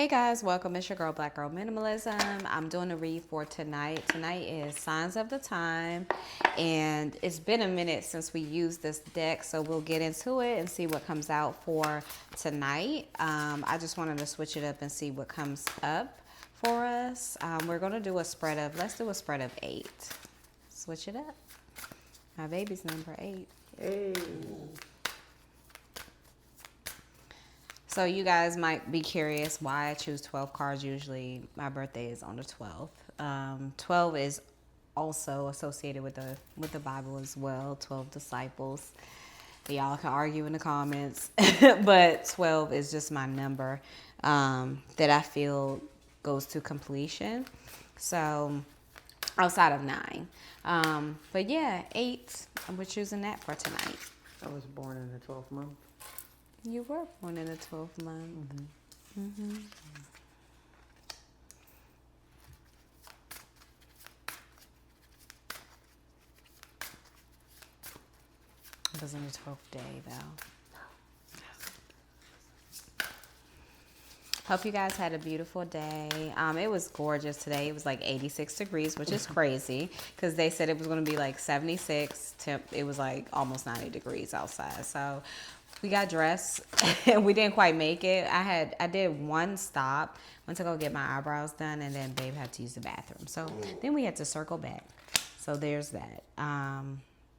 Hey guys, welcome. It's your girl, Black Girl Minimalism. I'm doing a read for tonight. Tonight is Signs of the Time, and it's been a minute since we used this deck, so we'll get into it and see what comes out for tonight. I just wanted to switch it up and see what comes up for us. We're going to do a spread of, let's do a spread of 8. Switch it up. My baby's number 8. Hey. So you guys might be curious why I choose 12 cards. Usually my birthday is on the 12th. 12 is also associated with the Bible as well, 12 disciples. Y'all can argue in the comments, but 12 is just my number that I feel goes to completion. So outside of 9. But yeah, 8, we're choosing that for tonight. I was born in the 12th month. You were born in the 12th month. Mm-hmm. It was on the 12th day, though. Hope you guys had a beautiful day. It was gorgeous today. It was like 86 degrees, which is crazy because they said it was going to be like 76. It was like almost 90 degrees outside. So we got dressed and we didn't quite make it. I did one stop, went to go get my eyebrows done, and then babe had to use the bathroom. So then we had to circle back. So there's that.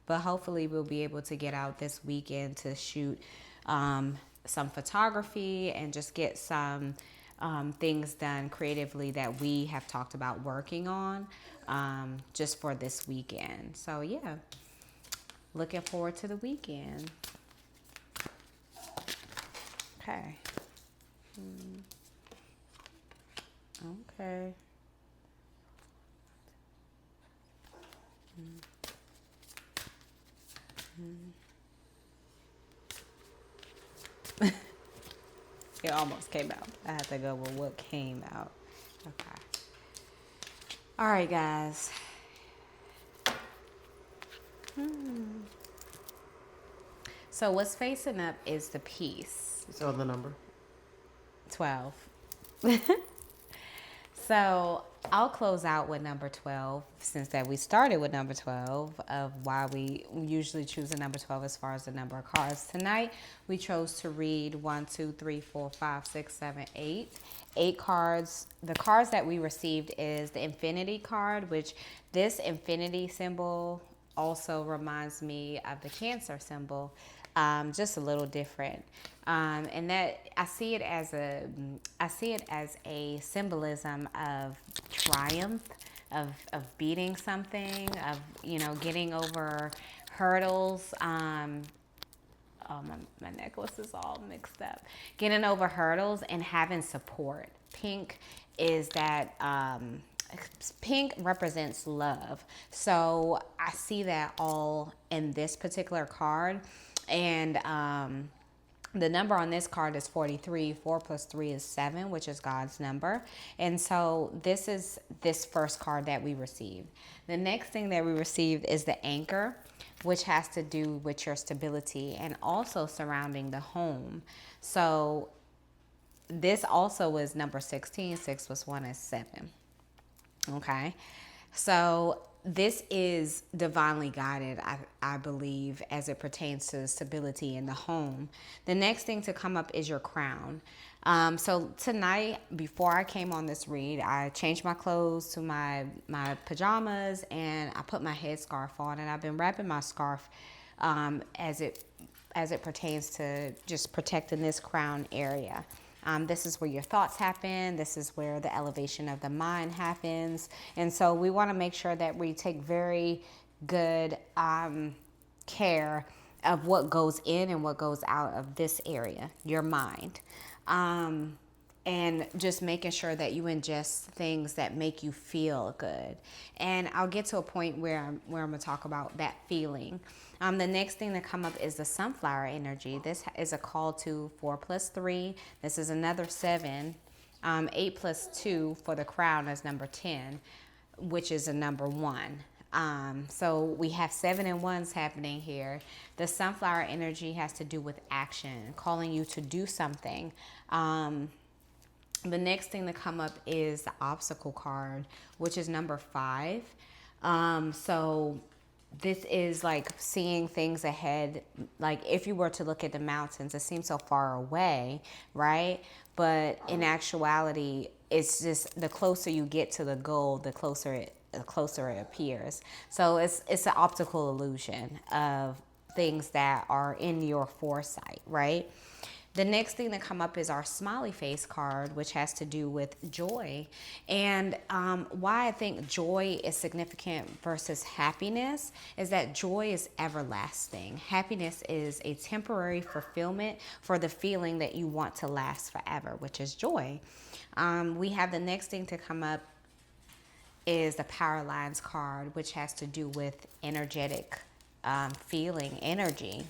But hopefully we'll be able to get out this weekend to shoot some photography and just get some things done creatively that we have talked about working on just for this weekend. So yeah, looking forward to the weekend. Okay. Okay. It almost came out. I had to go with what came out. Okay. All right, guys. So what's facing up is the Peace. You saw the number? 12. So I'll close out with number 12 since that we started with number 12 of why we usually choose the number 12 as far as the number of cards. Tonight we chose to read 1, 2, 3, 4, 5, 6, 7, 8. 8 cards. The cards that we received is the Infinity card, which this infinity symbol also reminds me of the Cancer symbol. Just a little different. And that I see it as a symbolism of triumph, of beating something, of getting over hurdles. Oh, my necklace is all mixed up. Getting over hurdles and having support. Pink is that. Pink represents love. So I see that all in this particular card. And the number on this card is 43. 4 plus 3 is 7, which is God's number. And so this is this first card that we received. The next thing that we received is the Anchor, which has to do with your stability and also surrounding the home. So this also is number 16. 6 plus 1 is 7. Okay. So this is divinely guided, I believe, as it pertains to stability in the home. The next thing to come up is your crown. So tonight, before I came on this read, I changed my clothes to my pajamas and I put my headscarf on, and I've been wrapping my scarf as it pertains to just protecting this crown area. This is where your thoughts happen. This is where the elevation of the mind happens. And so we want to make sure that we take very good care of what goes in and what goes out of this area, your mind. And just making sure that you ingest things that make you feel good. And I'll get to a point where I'm going to talk about that feeling. The next thing to come up is the sunflower energy. This is a call to 4 plus 3. This is another 7. 8 plus 2 for the crown is number 10, which is a number 1. So we have 7 and 1s happening here. The sunflower energy has to do with action, calling you to do something. The next thing to come up is the obstacle card, which is number 5. So this is like seeing things ahead. Like if you were to look at the mountains, it seems so far away, right? But in actuality, it's just the closer you get to the goal, the closer it appears. So it's an optical illusion of things that are in your foresight, right? The next thing that come up is our smiley face card, which has to do with joy. And why I think joy is significant versus happiness is that joy is everlasting. Happiness is a temporary fulfillment for the feeling that you want to last forever, which is joy. We have the next thing to come up is the Power Lines card, which has to do with energetic feeling, energy.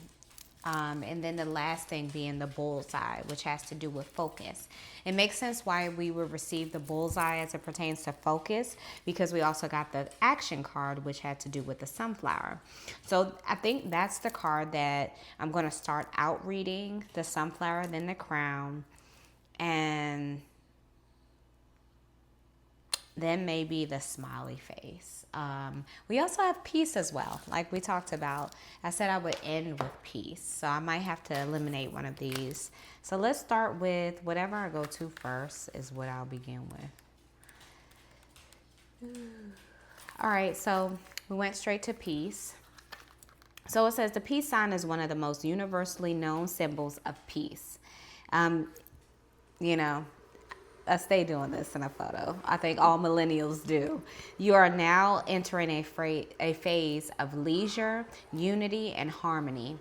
And then the last thing being the bullseye, which has to do with focus. It makes sense why we would receive the bullseye as it pertains to focus, because we also got the action card, which had to do with the sunflower. So I think that's the card that I'm going to start out reading, the sunflower, then the crown, and then maybe the smiley face. We also have peace as well. Like we talked about, I said I would end with peace. So I might have to eliminate one of these. So let's start with whatever I go to first is what I'll begin with. All right, so we went straight to peace. So it says the peace sign is one of the most universally known symbols of peace. You know, I stay doing this in a photo. I think all millennials do. You are now entering a phase of leisure, unity, and harmony.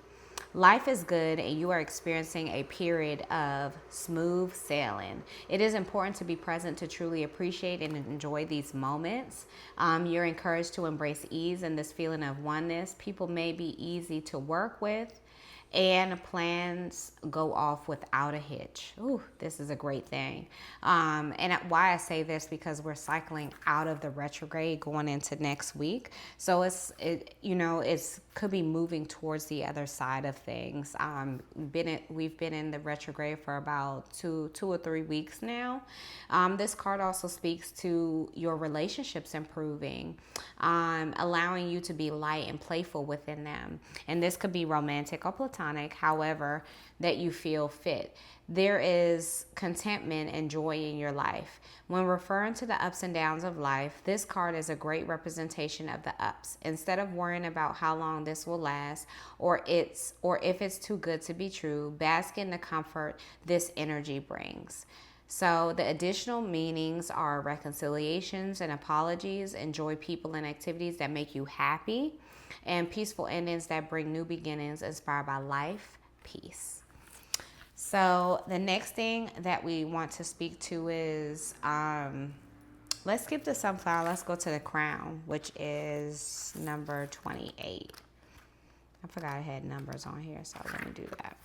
Life is good and you are experiencing a period of smooth sailing. It is important to be present to truly appreciate and enjoy these moments. You're encouraged to embrace ease and this feeling of oneness. People may be easy to work with, and plans go off without a hitch. Ooh, this is a great thing. And why I say this, because we're cycling out of the retrograde going into next week. So it's could be moving towards the other side of things. We've been in the retrograde for about two or 3 weeks now. This card also speaks to your relationships improving, allowing you to be light and playful within them. And this could be romantic or platonic, however that you feel fit. There is contentment and joy in your life. When referring to the ups and downs of life, this card is a great representation of the ups. Instead of worrying about how long this will last or if it's too good to be true, bask in the comfort this energy brings. So the additional meanings are reconciliations and apologies, enjoy people and activities that make you happy, and peaceful endings that bring new beginnings inspired by life, peace. So the next thing that we want to speak to is, let's skip the sunflower. Let's go to the crown, which is number 28. I forgot I had numbers on here, so let me do that.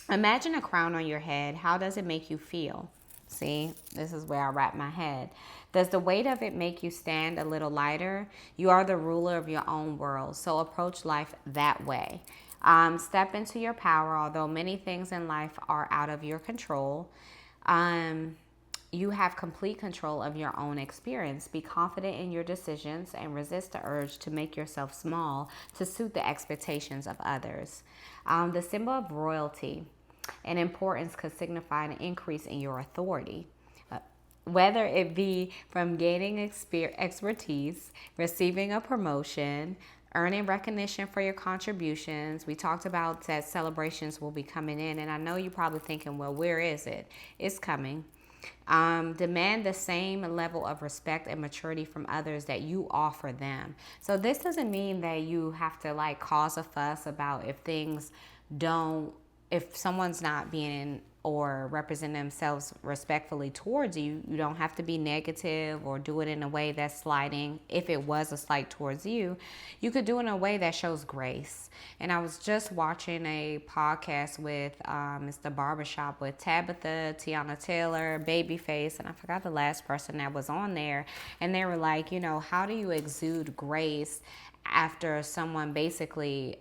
Imagine a crown on your head. How does it make you feel? See, this is where I wrap my head. Does the weight of it make you stand a little lighter? You are the ruler of your own world, so approach life that way. Step into your power, although many things in life are out of your control. You have complete control of your own experience. Be confident in your decisions and resist the urge to make yourself small to suit the expectations of others. The symbol of royalty and importance could signify an increase in your authority, whether it be from gaining expertise, receiving a promotion, earning recognition for your contributions. We talked about that celebrations will be coming in, and I know you're probably thinking, well, where is it? It's coming. Demand the same level of respect and maturity from others that you offer them. So this doesn't mean that you have to like cause a fuss about if someone's not being or represent themselves respectfully towards you. You don't have to be negative or do it in a way that's slighting. If it was a slight towards you, you could do it in a way that shows grace. And I was just watching a podcast with it's the Barbershop with Tabitha, Tiana Taylor, Babyface, and I forgot the last person that was on there. And they were like, how do you exude grace after someone basically,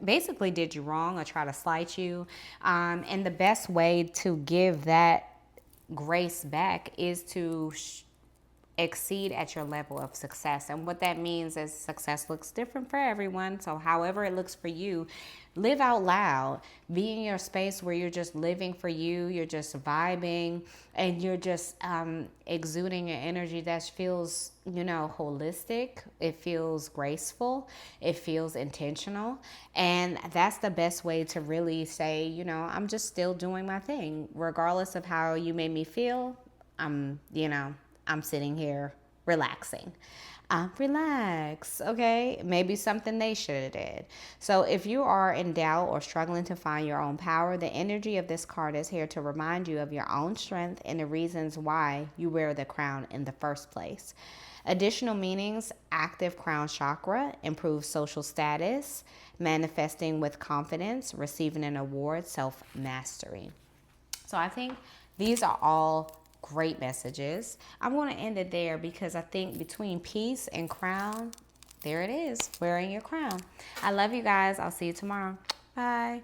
basically did you wrong or try to slight you. And the best way to give that grace back is to exceed at your level of success. And what that means is success looks different for everyone. So however it looks for you, live out loud. Be in your space where you're just living for you, you're just vibing, and you're just exuding an energy that feels, holistic. It feels graceful. It feels intentional. And that's the best way to really say, I'm just still doing my thing. Regardless of how you made me feel, I'm sitting here relaxing. Relax, okay? Maybe something they should have did. So if you are in doubt or struggling to find your own power, the energy of this card is here to remind you of your own strength and the reasons why you wear the crown in the first place. Additional meanings: active crown chakra, improves social status, manifesting with confidence, receiving an award, self-mastery. So I think these are all great messages. I'm going to end it there because I think between peace and crown, there it is, wearing your crown. I love you guys. I'll see you tomorrow. Bye.